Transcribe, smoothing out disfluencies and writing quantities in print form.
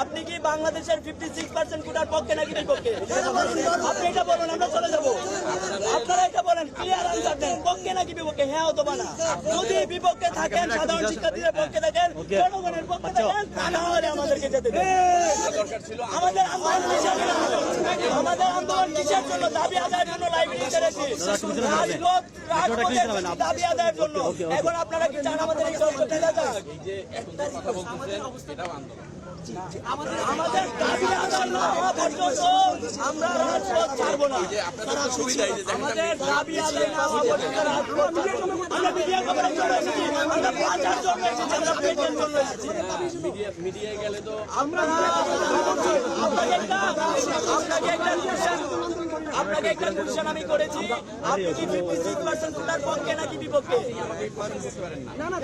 আপনি কি বাংলাদেশের 56% কোটার পক্ষে নাকি বিপক্ষে? আপনি এটা বলুন, আমরা চলে যাবো। আপনারা এটা বলেন, ক্লিয়ার আনসার দেন, পক্ষে নাকি বিপক্ষে? হ্যাঁ অথবা না। যদি বিপক্ষে থাকেন, সাধারণ শিক্ষার্থীদের পক্ষে থাকেন, জনগণের পক্ষে থাকেন, তাহলে আমাদেরকে যেতে দেন। আমাদের আন্দোলন কিসের জন্য? আমাদের আন্দোলন কিসের জন্য? দাবি আদায়ের জন্য লাইব্রেরিতে রেখেছি, রাজপথের দাবি আদায়ের জন্য। এখন আপনারা কি চান আমাদের এই চর্চা ফেলে যাক? আমাদের দাবি আদায় না হওয়া পর্যন্ত আমরা রাজপথ ছাড়বো না। আমাদের দাবি আদায় না হওয়া পর্যন্ত রাজপথ ছাড়বো না। আমরা মিডিয়া কভারেজ জন্য এসেছি, আমরা বাঁচার জন্য এসেছি, আমরা পেটের জন্য এসেছি। মিডিয়ায় গেলে তো আমরা আপনাকে একটা কোয়েশ্চেন আমি করেছি, আপনি কি 56% কোটার পক্ষে নাকি বিপক্ষে? না না,